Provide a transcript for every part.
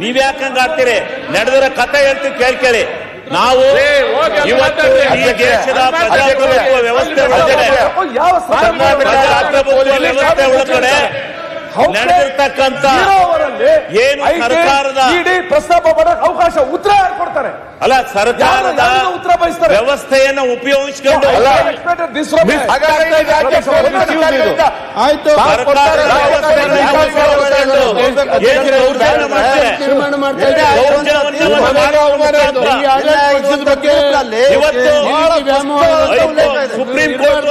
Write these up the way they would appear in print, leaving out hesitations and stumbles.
ನೀವ್ಯಾಕಂಗ ಆಡ್ತೀರಿ? ನಡೆದಿರೋ ಕಥೆ ಹೇಳ್ತೀವಿ ಕೇಳಿ. ನಾವು ಇವತ್ತು ಈ ದೇಶದ ಪ್ರಜಾಪ್ರಭುತ್ವ ವ್ಯವಸ್ಥೆ ಒಳಗಡೆ ನಡೆದಿರ್ತಕ್ಕಂಥ ಏನು ಸರ್ಕಾರದ ಪ್ರಸ್ತಾಪ ಮಾಡಕ್ಕೆ ಅವಕಾಶ ಉತ್ತರ ಕೊಡ್ತಾರೆ. ಅಲ್ಲ, ಸರ್ಕಾರದ ಉತ್ತರ ಬಯಸ್ತಾರೆ. ವ್ಯವಸ್ಥೆಯನ್ನು ಉಪಯೋಗಿಸಿಕೊಂಡು ಸುಪ್ರೀಂ ಕೋರ್ಟ್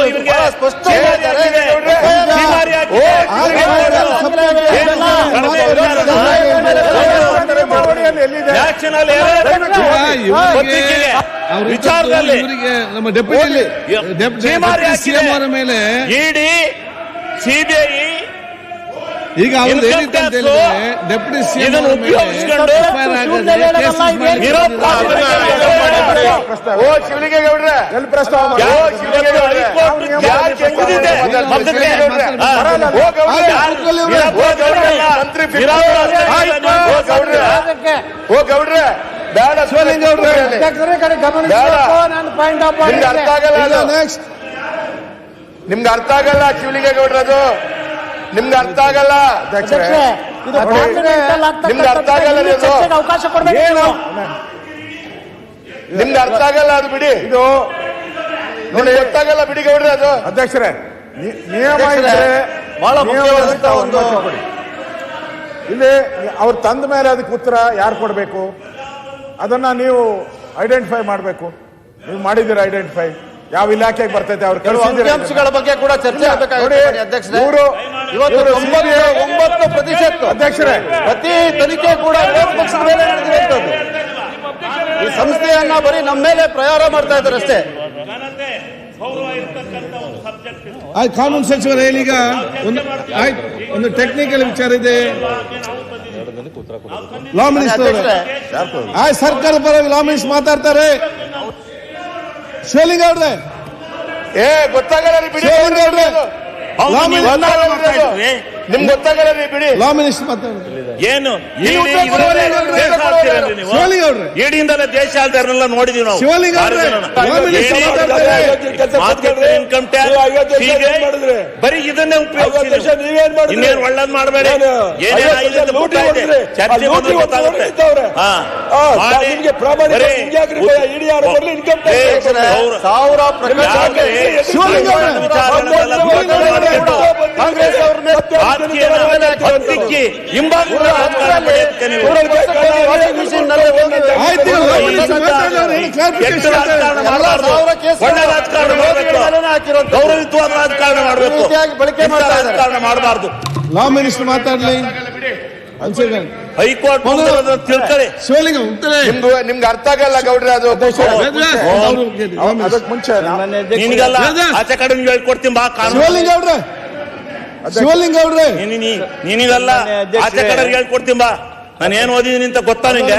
ವಿಚಾರದಲ್ಲಿ ನಮ್ಮ ಡೆಪ್ಯೂಟಿ ಸಿಎಂ ಅವರ ಮೇಲೆ ಇಡಿ ಸಿಬಿಐ ಈಗ ಅವ್ರು ಹೇಳಿದ್ದಂತೆ ಡೆಪ್ಯೂಟಿ ಸಿಎಂ ಉಪಯೋಗಿಸಿಕೊಂಡು ನಿಮ್ಗೆ ಅರ್ಥ ಆಗಲ್ಲ ಶಿವಲಿಂಗೇಗೌಡ್ರದು, ನಿಮ್ಗೆ ಅರ್ಥ ಆಗಲ್ಲ ನಿಮ್ಗೆ ಅರ್ಥ ಆಗಲ್ಲ ಅವಕಾಶ ಕೊಡಬೇಕು. ನಿಮ್ಗೆ ಅರ್ಥ ಆಗಲ್ಲ ಅದು ಬಿಡಿ, ಇದು ನೋಡಿ ಗೊತ್ತಾಗಲ್ಲ ಬಿಡಿ ಗೌಡ್ರೆ. ಅದು ಅಧ್ಯಕ್ಷರೇ ನಿಯಮ ಬಹಳ ಮುಖ್ಯವಾದಂತ ಒಂದು ಇಲ್ಲಿ ಅವ್ರು ತಂದ ಮೇಲೆ ಅದಕ್ಕೆ ಉತ್ತರ ಯಾರು ಕೊಡಬೇಕು ಅದನ್ನ ನೀವು ಐಡೆಂಟಿಫೈ ಮಾಡಬೇಕು. ನೀವು ಮಾಡಿದ್ದೀರಾ ಐಡೆಂಟಿಫೈ? ಯಾವ ಇಲಾಖೆಗೆ ಬರ್ತೈತೆ ಅವ್ರ ಅಂಶಗಳ ಬಗ್ಗೆ ಕೂಡ ಚರ್ಚೆ ಆಗಬೇಕಾಗಿದೆ ಅಧ್ಯಕ್ಷರೇ. ಇವತ್ತು 99% ಅಧ್ಯಕ್ಷರೇ ಪ್ರತಿ ತನಿಖೆ ಕೂಡ ವಿರೋಧ ಪಕ್ಷದ ಮೇಲೆ ನಡೆದಿರುವಂತದ್ದು. ಈ ಸಂಸ್ಥೆಯನ್ನ ಬರೀ ನಮ್ಮ ಮೇಲೆ ಪ್ರಹಾರ ಮಾಡ್ತಾ ಇದ್ದಾರೆ ಅಷ್ಟೇ. ಕಾನೂನು ಸಚಿವರು ಹೇಳೀಗ ಒಂದು ಟೆಕ್ನಿಕಲ್ ವಿಚಾರ ಇದೆ. ಲಾ ಮಿನಿಸ್ಟರ್ ಸರ್ಕಾರ ಪರವಾಗಿ ಲಾ ಮಿನಿಸ್ಟರ್ ಮಾತಾಡ್ತಾರೆ. ಶಿವಲಿಂಗೌಡ್ರೆ ಗೊತ್ತಾಗಲ್ಲ ಬಿಡಿ, ನಿಮ್ಗೆ ಗೊತ್ತಾಗಲ್ಲ ಬಿಡಿ. ಲಾ ಮಿನಿಸ್ಟರ್ ಮಾತಾಡ್ತಾರೆ. ಏನು ಇಡಿಯಿಂದಲೇ ದೇಶ ಆಳ್ತಾರನ್ನೆಲ್ಲ ನೋಡಿದೀವಿ ನಾವು. ಇನ್ಕಮ್ ಟ್ಯಾಕ್ಸ್ ಹೀಗೆ ಬರೀ ಇದನ್ನೇ ಉಪಯೋಗಿಸಿ ಇನ್ನೇನು ಒಳ್ಳೇದ್ ಮಾಡಬೇಡಿ. ಚರ್ಚೆ ಗೊತ್ತಾಗುತ್ತೆ. ಗೌರವಿತವಾದ ರಾಜಕಾರಣ ಮಾಡಬೇಕು, ರಾಜಕಾರಣ ಮಾಡಬಾರ್ದು. ಲಾ ಮಿನಿಸ್ಟರ್ ಮಾತಾಡ್ಲಿ. ಹೈಕೋರ್ಟ್ ತಿಳ್ಕೊಳ್ಳಿ. ನಿಮ್ಗೆ ಅರ್ಥ ಆಗಲ್ಲ ಗೌಡ್ರೆ ಅದು. ಅದಕ್ಕೆ ಮುಂಚೆ ನಿನ್ಗೆಲ್ಲ ಆಚೆ ಕಡೆ ಹೇಳ್ಕೊಡ್ತೀನಿ ಬಾ. ಶಿವಲಿಂಗೌಡ್ರೆ ನಿನಗೆಲ್ಲ ಆಚೆ ಕಡೆ ಹೇಳ್ಕೊಡ್ತೀನಿ ಬಾ. ನಾನು ಏನ್ ಓದಿದೀನಿ ಅಂತ ಗೊತ್ತಾ ನಿಂಗೆ?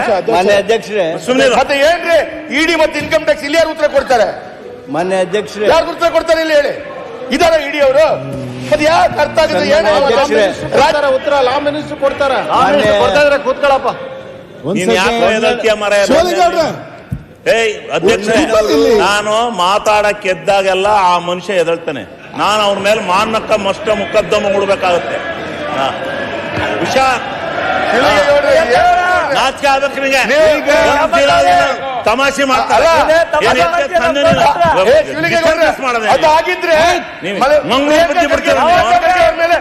ಅಧ್ಯಕ್ಷರೇ ಸುಮ್ಮನೆ ಮತ್ತೆ ಏನ್ರಿ ಇಡಿ ಮತ್ತೆ ಇನ್ಕಮ್ ಟ್ಯಾಕ್ಸ್ ಇಲ್ಲಿ ಯಾರು ಉತ್ತರ ಕೊಡ್ತಾರೆ? ಮಾನ್ಯ ಅಧ್ಯಕ್ಷರೇ ಯಾರು ಉತ್ತರ ಕೊಡ್ತಾರೆ ಇಲ್ಲಿ ಹೇಳಿ? ಇದಾರ ಇಡಿ ಅವರು? ಅದು ಯಾಕೆ ಅರ್ಥ ಆಗುತ್ತೆ? ಏನು ಉತ್ತರ ಲಾ ಮಿನಿಸ್ಟರ್ ಕೊಡ್ತಾರ? ಕೂತ್ಕೊಳ್ಳಪ್ಪ. ಅಧ್ಯಕ್ಷರೇ, ನಾನು ಮಾತಾಡಕ್ಕೆ ಎದ್ದಾಗೆಲ್ಲ ಆ ಮನುಷ್ಯ ಎದಳ್ತಾನೆ. ನಾನು ಅವ್ರ ಮೇಲೆ ಮಾನಕ್ಕ ಮಷ್ಟ ಮುಕದ್ದಮ ಕೊಡ್ಬೇಕಾಗುತ್ತೆ. ವಿಷಯ ನಾಚಿಕೆ ಆಗ್ಬೇಕು ನಿಮಗೆ. ತಮಾಷೆ ಮಾಡ್ತಾರೆ. ಮಂಗಳೂರು ಬುದ್ಧಿ ಬಿಡ್ತೀರ,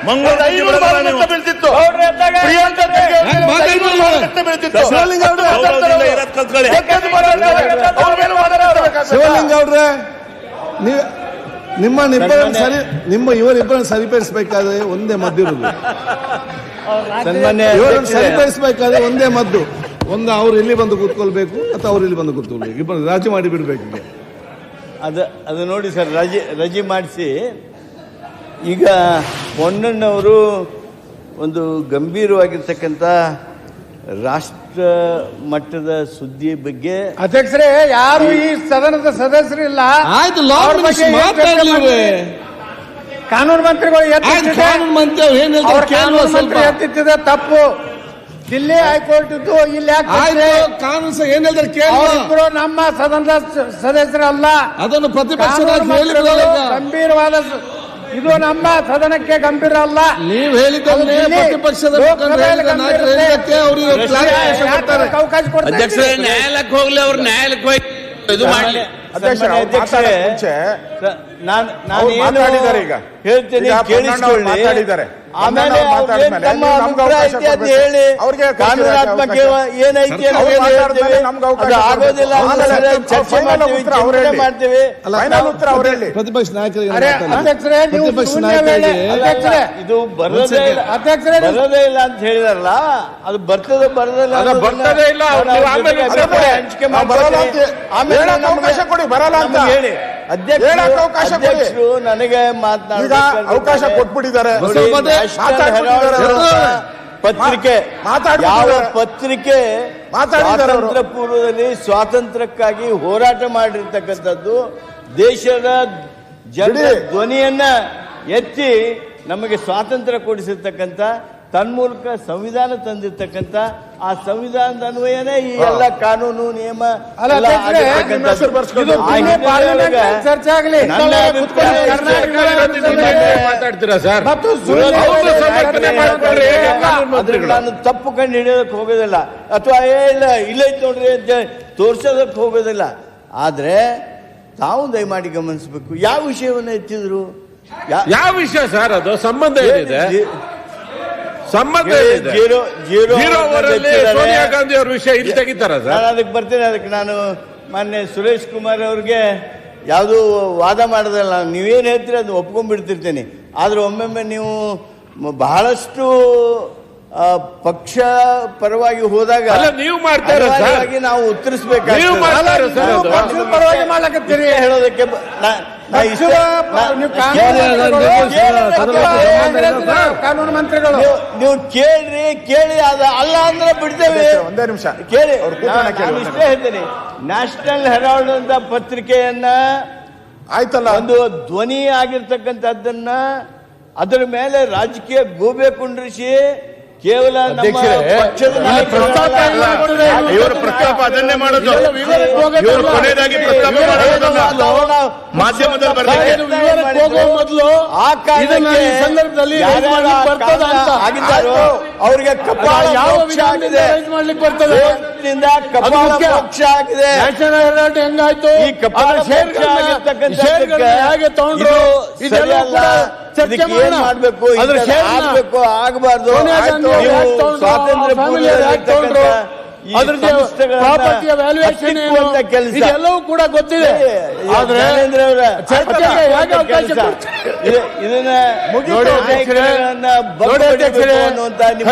ಮಂಗಳೂರು ಬೀಳ್ತಿತ್ತು. ಶಿವಲಿಂಗೌಡ್ರೆ, ಇವರಿಬ್ಬರನ್ನು ಸರಿಪಡಿಸಬೇಕಾದ್ರೆ ಒಂದೇ ಮದ್ದು ಇರುವುದು. ಇವರನ್ನು ಸರಿಪಡಿಸಬೇಕಾದ್ರೆ ಒಂದೇ ಮದ್ದು. ಒಂದು ಅವ್ರು ಇಲ್ಲಿ ಬಂದು ಕೂತ್ಕೊಳ್ಬೇಕು ಅಥವಾ ಅವ್ರು ಇಲ್ಲಿ ಬಂದು ಕೂತ್ಕೊಳ್ಬೇಕು. ಇಬ್ಬರು ರಾಜಿ ಮಾಡಿ ಬಿಡ್ಬೇಕು. ಅದು ನೋಡಿ ಸರ್, ರಜೆ ಮಾಡಿಸಿ. ಈಗ ಪೊನ್ನಣ್ಣವರು ಒಂದು ಗಂಭೀರವಾಗಿರ್ತಕ್ಕಂಥ ರಾಷ್ಟ್ರ ಮಟ್ಟದ ಸುದ್ದಿ ಬಗ್ಗೆ ಅಧ್ಯಕ್ಷರೇ ಯಾರು ಈ ಸದನದ ಸದಸ್ಯರಿಲ್ಲ. ಆಯ್ತು, ಕಾನೂನು ಮಂತ್ರಿಗಳು ಕಾನೂನು ಮಂತ್ರಿ ಎತ್ತಿತ್ತಿದೆ ತಪ್ಪು. ದಿಲ್ಲಿ ಹೈಕೋರ್ಟ್ ಇದ್ದು ಇಲ್ಲಿ ಆಯ್ತು, ಕಾನೂನು ಏನ್ ಹೇಳ್ತಾರೆ ಕೇಳಿ. ಅವರಿಬ್ಬರು ನಮ್ಮ ಸದನದ ಸದಸ್ಯರಲ್ಲ. ಅದನ್ನು ಪ್ರತಿಪಕ್ಷದ ಗಂಭೀರವಾದ ಇದು ನಮ್ಮ ಸದನಕ್ಕೆ ಗಂಭೀರ ಅಲ್ಲ. ನೀವು ಹೇಳಿದ್ದನ್ನೇ ಪ್ರತಿಪಕ್ಷದ ಹೇಳಿದ್ದಕ್ಕೆ ಅವರಿಗೆ ಅವಕಾಶ ಕೊಡ್ತಾರೆ. ಅಧ್ಯಕ್ಷರೇ, ನ್ಯಾಯಾಲಯಕ್ಕೆ ಹೋಗ್ಲಿ, ಅವ್ರು ನ್ಯಾಯಾಲಯಕ್ಕೆ ಹೋಗಿ ಇದು ಮಾಡಲಿ. ಅಧ್ಯಕ್ಷರೇ ಮುಂಚೆ ನಾನು ಮಾತಾಡಿದ್ದಾರೆ, ಈಗ ಹೇಳ್ತೇನೆ, ಕೇಳಿಸ್ಕೊಳ್ಳಿ. ಮಾತಾಡಿದ್ದಾರೆ. ಆಮೇಲೆ ತಮ್ಮ ಅಭಿಪ್ರಾಯ ಐತೆ ಅಂತ ಹೇಳಿ ಕಾನೂನಾತ್ಮಕ ಏನೈತಿ ಅದು ಆಗೋದಿಲ್ಲ. ಚರ್ಚೆ ಮಾಡ್ತೀವಿ, ಚಿಂತನೆ ಮಾಡ್ತೀವಿ. ಪ್ರತಿಪಕ್ಷ ನಾಯಕರಿಗೆ ಅಧ್ಯಕ್ಷರೇ, ಪ್ರತಿಪಕ್ಷ ನಾಯಕರಿಗೆ ಇದು ಬರೋದೇ ಇಲ್ಲ, ಬರೋದೇ ಇಲ್ಲ ಅಂತ ಹೇಳಿದಾರಲ್ಲ, ಅದು ಬರ್ತದೆ ಬರೋದಿಲ್ಲ ಹಂಚಿಕೆ ಮಾಡ್ತಾರೆ. ಆಮೇಲೆ ಅವಕಾಶ ಕೊಡಿ, ಬರಲ್ಲ ಅಂತ ಹೇಳಿ. ಅಧ್ಯಕ್ಷರು ನನಗೆ ಅವಕಾಶ ಕೊಟ್ಬಿಟ್ಟಿದ್ದಾರೆ. ಪತ್ರಿಕೆ ಯಾವ ಪತ್ರಿಕೆ ಸ್ವಾತಂತ್ರ್ಯ ಪೂರ್ವದಲ್ಲಿ ಸ್ವಾತಂತ್ರ್ಯಕ್ಕಾಗಿ ಹೋರಾಟ ಮಾಡಿರ್ತಕ್ಕಂಥದ್ದು, ದೇಶದ ಜನರ ಧ್ವನಿಯನ್ನ ಎತ್ತಿ ನಮಗೆ ಸ್ವಾತಂತ್ರ್ಯ ಕೊಡಿಸಿರ್ತಕ್ಕಂಥ, ತನ್ಮೂಲಕ ಸಂವಿಧಾನ ತಂದಿರ್ತಕ್ಕಂಥ, ಆ ಸಂವಿಧಾನದ ಅನ್ವಯನೇ ಈ ಎಲ್ಲ ಕಾನೂನು ನಿಯಮ ಚರ್ಚೆ ಆಗಲಿ. ಮಾತಾಡ್ತೀರಾ ಸರ್? ನಾನು ತಪ್ಪು ಕಂಡು ಹಿಡಿಯೋದಕ್ಕೆ ಹೋಗೋದಿಲ್ಲ, ಅಥವಾ ಇಲ್ಲೈತ್ ನೋಡ್ರಿ ಅಂತ ತೋರ್ಸೋದಕ್ಕೆ ಹೋಗೋದಿಲ್ಲ. ಆದ್ರೆ ತಾವು ದಯಮಾಡಿ ಗಮನಿಸಬೇಕು, ಯಾವ ವಿಷಯವನ್ನು ಎತ್ತಿದ್ರು, ಯಾವ ವಿಷಯ ಸರ್? ಅದು ಸಂಬಂಧ ಏನಿದೆ? ಸಂಬಂಧ ಸೋನಿಯಾ ಗಾಂಧಿ ಅವ್ರ ವಿಷಯ ಇಲ್ಲಿ ತೆಗಿತಾರ ಸರ್? ನಾನು ಅದಕ್ಕೆ ಬರ್ತೇನೆ. ಅದಕ್ಕೆ ನಾನು ಮಾನ್ಯ ಸುರೇಶ್ ಕುಮಾರ್ ಅವ್ರಿಗೆ ಯಾವುದೂ ವಾದ ಮಾಡೋದಲ್ಲ, ನೀವೇನು ಹೇಳ್ತೀರಿ ಅದು ಒಪ್ಕೊಂಡ್ಬಿಡ್ತಿರ್ತೇನೆ. ಆದ್ರೆ ಒಮ್ಮೊಮ್ಮೆ ನೀವು ಬಹಳಷ್ಟು ಪಕ್ಷ ಪರವಾಗಿ ಹೋದಾಗ ನೀವು ಮಾಡ್ತಾರೆ ನಾವು ಉತ್ತರಿಸಬೇಕಾಗಿ ಪರವಾಗಿ ಮಾಡ್ಲಕತ್ತೀರಿ ಹೇಳೋದಕ್ಕೆ ಕಾನೂನು ಮಂತ್ರಿಗಳು ನೀವು ಕೇಳಿ ಅಲ್ಲ ಅಂದ್ರೆ ಬಿಡ್ತೇವೆ. ಒಂದೇ ನಿಮಿಷ ಕೇಳಿ, ನಾನು ಇಷ್ಟೇ ಹೇಳ್ತೇನೆ. ನ್ಯಾಷನಲ್ ಹೆರಾಲ್ಡ್ ಅಂತ ಪತ್ರಿಕೆಯನ್ನ ಆಯ್ತಲ್ಲ, ಒಂದು ಧ್ವನಿ ಆಗಿರ್ತಕ್ಕಂಥದ್ದನ್ನ ಅದರ ಮೇಲೆ ರಾಜಕೀಯ ಗೂಬೆ ಕುಂಡ್ರಿಸಿ ಕೇವಲ ನಮ್ಮ ಪಕ್ಷದ ಇವರು ಪ್ರಸ್ತಾಪ ಅದನ್ನೇ ಮಾಡೋದು. ಇವರು ಕೊನೆಯದಾಗಿ ಪ್ರಸ್ತಾಪ ಮಾಧ್ಯಮದಲ್ಲಿ ಮೊದಲು ಆ ಕಾರಣಕ್ಕೆ ಸಂದರ್ಭದಲ್ಲಿ ಆಗಿದ್ದಾರೋ ಅವರಿಗೆ ಕಪಾಳ ಮೋಕ್ಷ ಆಗಿದೆ, ಕಪಾಳ ಮೋಕ್ಷ ಆಗಿದೆ. ಹೆಂಗಾಯ್ತು? ಈ ಕಪಾಳ ಮೋಕ್ಷ ಆಗಿರ್ತಕ್ಕಂಥ ಹೇಗೆ ತಗೊಂಡ್ರು? ಇದಕ್ಕೆ ಏನ್ ಮಾಡ್ಬೇಕು, ಆಗ್ಬೇಕು ಆಗಬಾರ್ದು. ಎಲ್ಲವೂ ಕೂಡ ಗೊತ್ತಿದೆ.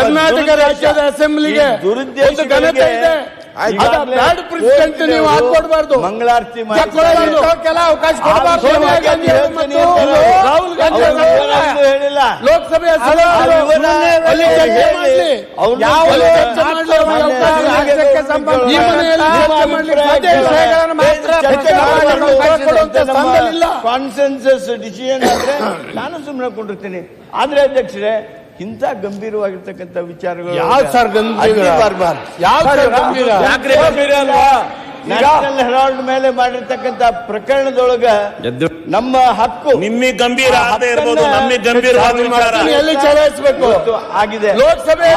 ಕರ್ನಾಟಕ ರಾಜ್ಯದ ಅಸೆಂಬ್ಲಿಗೆ ಘನತೆ ಇದೆ. ನೀವು ಹಾಕೊಡ್ಬಾರ್ದು, ಮಂಗಳಾರತಿ ಕೆಲ ಅವಕಾಶ ಕೊಡಬಾರ್ದು. ರಾಹುಲ್ ಗಾಂಧಿ ಹೇಳಿಲ್ಲ, ಲೋಕಸಭೆಯ ಕಾನ್ಸೆನ್ಸಸ್ ಡಿಸಿಷನ್ ಆದ್ರೆ ನಾನು ಸುಮ್ಮನೆ ಕೊಂಡಿರ್ತೀನಿ. ಆದ್ರೆ ಅಧ್ಯಕ್ಷರೇ, ಇಂಥ ಗಂಭೀರವಾಗಿರ್ತಕ್ಕಂಥ ವಿಚಾರಗಳು ನ್ಯಾಷನಲ್ ಹೆರಾಲ್ಡ್ ಮೇಲೆ ಮಾಡಿರ್ತಕ್ಕಂಥ ಪ್ರಕರಣದೊಳಗ ನಮ್ಮ ಹಕ್ಕು ನಿಮಗೆ ಗಂಭೀರ ಆಗದೆ ಇರ್ಬೋದು, ನಮಗೆ ಗಂಭೀರವಾದ ವಿಚಾರ ಚಲಾಯಿಸಬೇಕು ಆಗಿದೆ. ಲೋಕಸಭೆ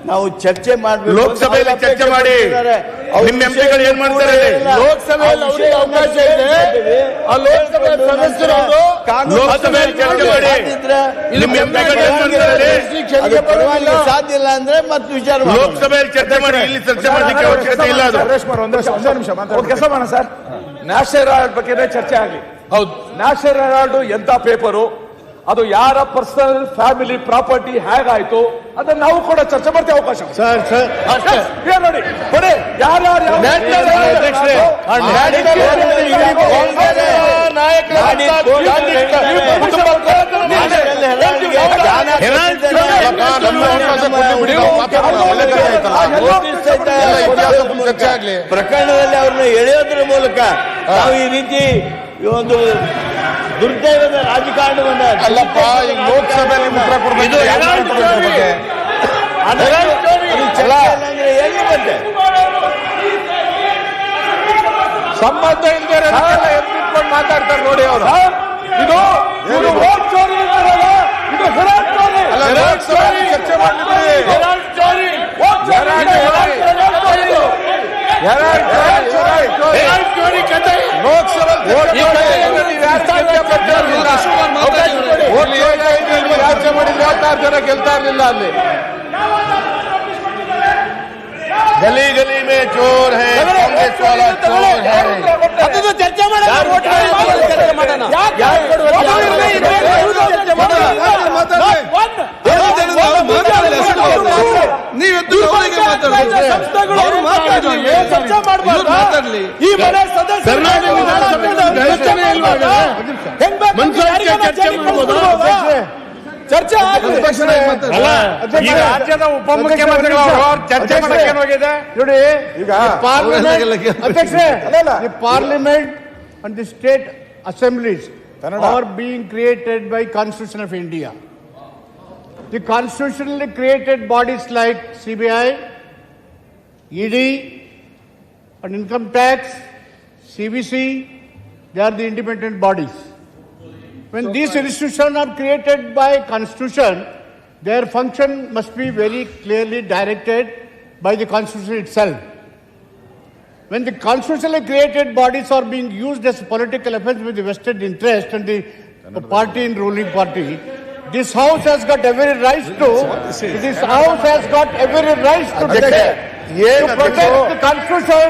ನಾವು ಚರ್ಚೆ ಮಾಡಬೇಕು. ಲೋಕಸಭೆಯಲ್ಲಿ ಚರ್ಚೆ ಮಾಡಿ ನಿಮ್ಮ ಎಂಪಿಗಳು ಏನ್ ಮಾಡ್ತಾರೆ? ಲೋಕಸಭೆಯಲ್ಲಿ ಅವರಿಗೆ ಅವಕಾಶ ಇದೆ. ಆ ಲೋಕಸಭೆ ಸದಸ್ಯರು ಲೋಕಸಭೆಯಲ್ಲಿ ಚರ್ಚೆ ಮಾಡಿ ನಿಮ್ಮ ಎಂಪಿಗಳು ಏನ್ ಮಾಡ್ತಾರೆ? ಸಾಧ್ಯ ಇಲ್ಲ ಅಂದ್ರೆ ಮತ್ತೆ ವಿಚಾರ ಲೋಕಸಭೆಯಲ್ಲಿ ಚರ್ಚೆ ಮಾಡಿ, ಇಲ್ಲಿ ಚರ್ಚೆ ಮಾಡಲಿಕ್ಕೆ ಅವಶ್ಯಕತೆ ಇಲ್ಲ. ಅದು ಕೆಲಸ ಮಾಡೋಣ ಸರ್. ನ್ಯಾಷನಲ್ ಹೆರಾಲ್ಡ್ ಬಗ್ಗೆನೇ ಚರ್ಚೆ ಆಗಲಿ. ಹೌದು, ನ್ಯಾಷನಲ್ ಹೆರಾಲ್ಡ್ ಎಂತ ಪೇಪರು, ಅದು ಯಾರ ಪರ್ಸನಲ್ ಫ್ಯಾಮಿಲಿ ಪ್ರಾಪರ್ಟಿ ಹೇಗಾಯ್ತು ಅದನ್ನ ನಾವು ಕೂಡ ಚರ್ಚೆ ಮಾಡ್ತೇವೆ. ಅವಕಾಶ ನೋಡಿ, ಬರೀ ಯಾರ್ಯಾರು ಪ್ರಕರಣದಲ್ಲಿ ಅವ್ರನ್ನ ಎಳೆಯೋದ್ರ ಮೂಲಕ ನಾವು ಈ ರೀತಿ ಒಂದು ದುರ್ದೈವದ ರಾಜಕಾರಣವನ್ನ ಅಲ್ಲಪ್ಪ, ಲೋಕಸಭೆಯಲ್ಲಿ ಉತ್ತರ ಕೊಡಬೇಕು. ಸಂಬಂಧ ಇಲ್ಲದೆ ಎತ್ಕೊಂಡು ಮಾತಾಡ್ತಾರೆ ನೋಡಿ ಅವರು. ಇದು ಚರ್ಚೆ ರಾಜ್ಯ ಮಾಡಿದ್ರೆ 26 ಜನ ಗೆಲ್ತಾ ಇರಲಿಲ್ಲ ಅಲ್ಲಿ. ಗಲಿ ಗಲಿ ಮೇ ಚೋರ್ ಹೈ, ಕಾಂಗ್ರೆಸ್ ವಾಲಾ ಚೋರ್ ಹೈ. ಅದನ್ನು ಚರ್ಚೆ ಮಾಡೋಣ. ಚರ್ಚೆ ಈ ರಾಜ್ಯದ ಉಪಮುಖ್ಯಮಂತ್ರಿಗಳು ಚರ್ಚೆ ಮಾಡಕ್ಕೆ ಹೋಗಿದೆ ನೋಡಿ. ಈಗ The parliament and the state assemblies are being created by Constitution of India. The constitutionally created bodies like CBI, ED and income tax, CBC, they are the independent bodies. When these institutions are created by Constitution, their function must be very clearly directed by the Constitution itself. When the constitutionally created bodies are being used as political offense with the vested interest and the party in ruling party, this house has got every right to protect the Constitution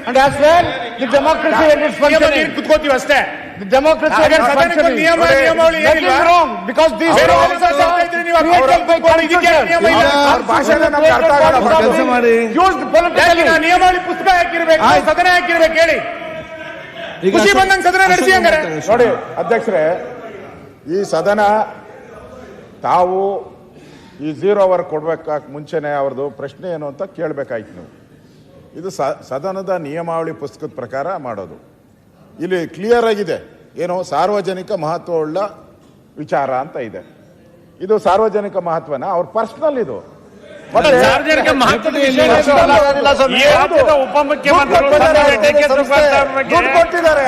and as well the democracy and its functioning. ಕುತ್ಕೋತೀವಿ ಅಷ್ಟೇ. The democracy and its functioning. ನಿಯಮಾವಳಿ Nothing wrong because these ಭಾಷಣ ನಮ್ಗೆ ಅರ್ಥ ಆಗಲ್ಲ. ಕೆಲಸ ಮಾಡಿ. used politically. ನಿಯಮಾವಳಿ ಪುಸ್ತಕ ಹಾಕಿರ್ಬೇಕು, ಸದನ ಹಾಕಿರ್ಬೇಕು ಹೇಳಿ. ಖುಷಿ ಬಂದಂಗೆ ಸದನ ನಡೆಸಿ ಹಂಗಾರೆ. ನೋಡಿ ಅಧ್ಯಕ್ಷರೇ, ಈ ಸದನ ತಾವು ಈ 0 ಅವರ್ ಕೊಡ್ಬೇಕಾಗ ಮುಂಚೆನೆ ಅವ್ರದ್ದು ಪ್ರಶ್ನೆ ಏನು ಅಂತ ಕೇಳಬೇಕಾಯ್ತು ನೀವು. ಇದು ಸದನದ ನಿಯಮಾವಳಿ ಪುಸ್ತಕದ ಪ್ರಕಾರ ಮಾಡೋದು. ಇಲ್ಲಿ ಕ್ಲಿಯರ್ ಆಗಿದೆ ಏನು ಸಾರ್ವಜನಿಕ ಮಹತ್ವವುಳ್ಳ ವಿಚಾರ ಅಂತ ಇದೆ. ಇದು ಸಾರ್ವಜನಿಕ ಮಹತ್ವನ ಅವ್ರ ಪರ್ಸನಲ್ ಇದು ಸಾರ್ವಜನಿಕ ಮಹತ್ವದ ಉಪಮುಖ್ಯಮಂತ್ರಿಗಳು ಕೊಟ್ಟಿದ್ದಾರೆ.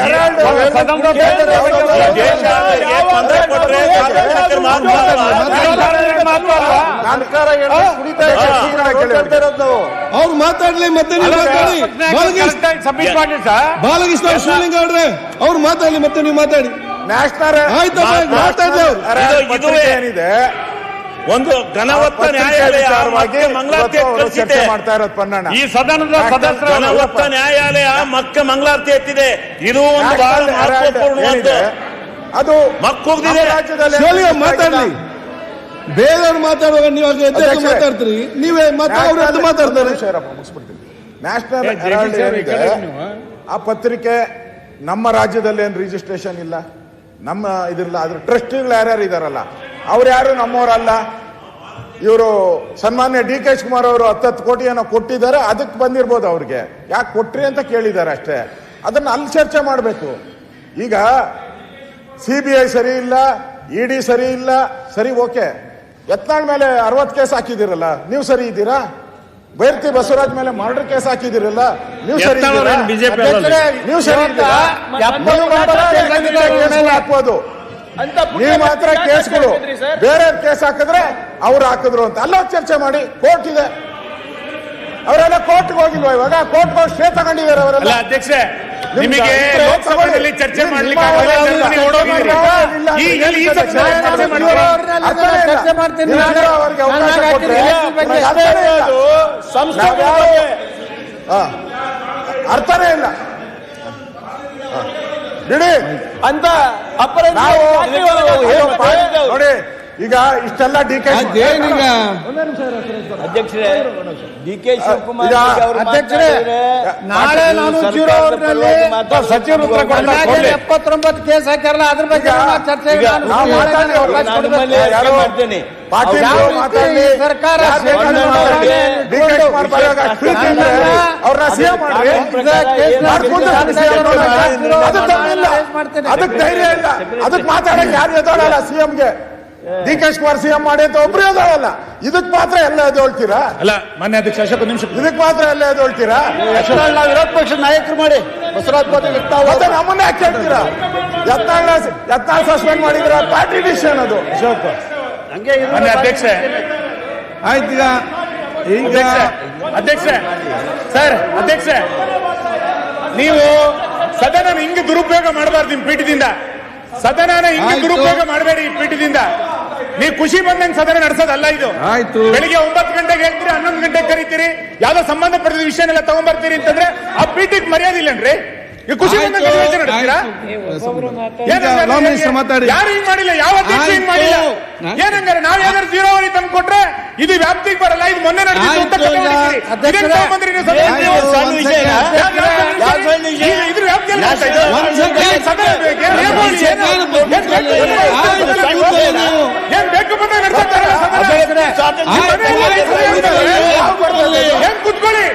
ಅವ್ರು ಮಾತಾಡ್ಲಿ, ಮತ್ತೆ ನೀವು ಮಾತಾಡಿ. ಬಾಲಕೃಷ್ಣ ಶಿವಲಿಂಗ ಅವ್ರೆ ಅವ್ರು ಮಾತಾಡ್ಲಿ, ಮತ್ತೆ ನೀವು ಮಾತಾಡಿ. ನ್ಯಾಷನಲ್ ಆಯ್ತು, ಮಾತಾಡ್ಲಿ ಅವ್ರು. ಏನಿದೆ ಒಂದು ಘನವತ್ತ ನ್ಯಾಯಾಲಯ ಚರ್ಚೆ ಮಾಡ್ತಾ ಇರೋದು ಪನ್ನಣ್ಣ. ಈ ಸದನದ ಸದಸ್ಯರ ಘನವತ್ತ ನ್ಯಾಯಾಲಯ ಮಕ್ಕ ಮಂಗಳಾರತಿ ಎತ್ತಿದೆ. ಇದು ಒಂದು ಬಹಳ ಮಹತ್ವಪೂರ್ಣವಾದ ಅದು ಮಕ್ಕಳಿದೆ. ರಾಜ್ಯದಲ್ಲಿ ಮಾತಾಡ್ಲಿ, ಬೇರೆಯವ್ರು ಮಾತಾಡುವಾಗ ನೀವು ಮಾತಾಡ್ತೀರಿ, ನೀವೇ ಅವ್ರು ಮಾತಾಡ್ತಾರೆ. ನ್ಯಾಷನಲ್ ಹೆರಾಲ್ಡ್ ಏನಿದೆ ಆ ಪತ್ರಿಕೆ ನಮ್ಮ ರಾಜ್ಯದಲ್ಲಿ ಏನು ರಿಜಿಸ್ಟ್ರೇಷನ್ ಇಲ್ಲ, ನಮ್ಮ ಇದಿಲ್ಲ. ಅದ್ರ ಟ್ರಸ್ಟಿಗಳು ಯಾರ್ಯಾರು ಇದಾರಲ್ಲ ಅವ್ರು ಯಾರು ನಮ್ಮವರಲ್ಲ. ಇವರು ಸನ್ಮಾನ್ಯ DK ಶಿವಕುಮಾರ್ ಅವರು 10 ಕೋಟಿ ಏನೋ ಕೊಟ್ಟಿದ್ದಾರೆ, ಅದಕ್ಕೆ ಬಂದಿರ್ಬೋದು. ಅವ್ರಿಗೆ ಯಾಕೆ ಕೊಟ್ರಿ ಅಂತ ಕೇಳಿದ್ದಾರೆ ಅಷ್ಟೇ. ಅದನ್ನ ಅಲ್ಲಿ ಚರ್ಚೆ ಮಾಡಬೇಕು. ಈಗ CBI ಸರಿ ಇಲ್ಲ, ED ಸರಿ ಇಲ್ಲ, ಸರಿ ಓಕೆ. ಯತ್ನಾಳ್ ಮೇಲೆ 60 ಕೇಸ್ ಹಾಕಿದಿರಲ್ಲ, ನೀವು ಸರಿ ಇದ್ದೀರಾ? ಬೈರ್ತಿ ಬಸವರಾಜ್ ಮೇಲೆ ಮರ್ಡರ್ ಕೇಸ್ ಹಾಕಿದಿರಲ್ಲ, ನೀವು ಸರಿ ಇದ್ದೀರಾ? ನೀವು ಸರಿ ಇದ್ದೀರಾ? ಹಾಕ್ಬೋದು. ನೀವು ಮಾತ್ರ ಕೇಸ್ಗಳು, ಬೇರೆ ಕೇಸ್ ಹಾಕಿದ್ರೆ ಅವ್ರು ಹಾಕಿದ್ರು ಅಂತ ಅಲ್ಲ ಚರ್ಚೆ ಮಾಡಿ. ಕೋರ್ಟ್ ಇದೆ, ಅವರೆಲ್ಲ ಕೋರ್ಟ್ಗೆ ಹೋಗಿಲ್ವಾ? ಇವಾಗ ಕೋರ್ಟ್ ಹೋಗಿ ಸ್ಟೇ ತಗೊಂಡಿದ್ದಾರೆ ಅವರೆಲ್ಲ. ಅಧ್ಯಕ್ಷೆ, ನಿಮಗೆ ಲೋಕಸಭೆಯಲ್ಲಿ ಚರ್ಚೆ ಮಾಡ್ಲಿಕ್ಕೆ ಅರ್ಥನೇ ಇಲ್ಲ ಬಿಡಿ ಅಂತ ನೋಡಿ. ಈಗ ಇಷ್ಟೆಲ್ಲ DK ಅಧ್ಯಕ್ಷರೇ, DK ಶಿವಕುಮಾರ್ ಅಧ್ಯಕ್ಷರೇ, ನಾಳೆ ನಾನು ಸಚಿವರು 79 ಕೇಸ್ ಹಾಕ್ಯಾರಲ್ಲ, ಅದ್ರ ಬಗ್ಗೆ ಚರ್ಚೆ ಮಾಡ್ತೇನೆ. ಸರ್ಕಾರ ಅದಕ್ಕೆ ಧೈರ್ಯ ಇಲ್ಲ, ಅದಕ್ಕೆ ಮಾತಾಡಕ್ಕೆ ಯಾರು ಎದೋಳಲ್ಲ. CMಗೆ ಡಿ ಕೆ ಶಿವಕುಮಾರ್ ಸಿಎಂ ಮಾಡಿ ಅಂತ ಒಬ್ರು ಅದಾವಲ್ಲ, ಇದಕ್ ಮಾತ್ರ ಎಲ್ಲ ಎದ್ದೇಳ್ತೀರಾ? ಅಲ್ಲ ಮಾನ್ಯ ಅಧ್ಯಕ್ಷ ಅಶೋಕ್ ನಿಮಿಷ ಇದಕ್ ಮಾತ್ರ ಎಲ್ಲ ಎದ್ದೇಳ್ತೀರಾ? ನಾವು ವಿರೋಧ ಪಕ್ಷದ ನಾಯಕರು ಮಾಡಿ ಬಸವರಾಜ ಪಾಟೀಲ್ ಮತ್ತೆ ನಮ್ಮನ್ನ ಯಾಕೆ ಕೇಳ್ತೀರಾ? ಯತ್ನಾಳ್ ಸಸ್ಪೆಂಡ್ ಮಾಡಿದ್ರ ಪಾರ್ಟಿ ಡಿಸಿಷನ್ ಅದು. ಅಶೋಕ್ ಹಂಗೆ ಮಾನ್ಯ ಅಧ್ಯಕ್ಷ ಆಯ್ತು ಈಗ ಅಧ್ಯಕ್ಷ ಸರ್ ಅಧ್ಯಕ್ಷ ನೀವು ಸದನ ಹಿಂಗೆ ದುರುಪಯೋಗ ಮಾಡಬಾರ್ದು ನಿಮ್ ಪೀಠದಿಂದ. ಸದನನ ಹಿಂಗೆ ಆಯ್ತು. ದುರುಪಯೋಗ ಮಾಡಬೇಡಿ ಈ ಪೀಠದಿಂದ. ನೀವು ಖುಷಿ ಬಂದಂಗೆ ಸದನ ನಡೆಸೋದಲ್ಲ ಇದು. ಆಯ್ತು. ಬೆಳಿಗ್ಗೆ 9 ಗಂಟೆಗೆ ಹೇಳ್ತೀರಿ, 11 ಗಂಟೆಗೆ ಕರೀತೀರಿ, ಯಾವ್ದೋ ಸಂಬಂಧಪಟ್ಟಿದ ವಿಷಯನೆಲ್ಲ ತಗೊಂಡ್ಬರ್ತೀರಿ ಅಂತಂದ್ರೆ ಆ ಪೀಠಕ್ಕೆ ಮರ್ಯಾದೆ ಇಲ್ಲನ್ರಿ? ಈ ಖುಷಿ ಬಂದಂಗೆ ಅಧಿವೇಶನ ನಡೆಸ್ತೀರಾ? ಮಾತಾಡಿ. ಯಾರು ಹಿಂಗ್ ಮಾಡಿಲ್ಲ, ಯಾವ ಅಧ್ಯಕ್ಷ ಹಿಂಗ್ ಮಾಡಿಲ್ಲ. ಏನಂಗಾರೆ ನಾವ್ ಏನಾದ್ರು ನೀರಾವರಿ ತಂದು ಕೊಟ್ರೆ ಇದು ವ್ಯಾಪ್ತಿಗೆ ಬರಲ್ಲ, ಇದು ಮೊನ್ನೆ ನಡೆದಿತ್ತು ಅಂತ ಕತೆ ಹೊಡಿತೀರಿ. ಇದನ್ನ ತಗೊಂಡ್ಬಂದ್ರಿ ನೀವು ಸದನಕ್ಕೆ. ಸಣ್ಣ ವಿಷಯನ? ಯಾವ ಸಣ್ಣ ವಿಷಯ? ಇದ್ರ ವ್ಯಾಪ್ತಿಯಲ್ಲಿ ಮಾಡ್ತಾ ಇದ್ದೀರಾ? ಸದನ ಬೇಕು, ಏನ್ ಬೇಕು? ಏನ್ ಬೇಕು ಬಂದಾಗ ನಡೆಸ್ತಾರೆ ಸದನ? ಏನ್ ಕೂತ್ಕೊಳ್ಳಿ.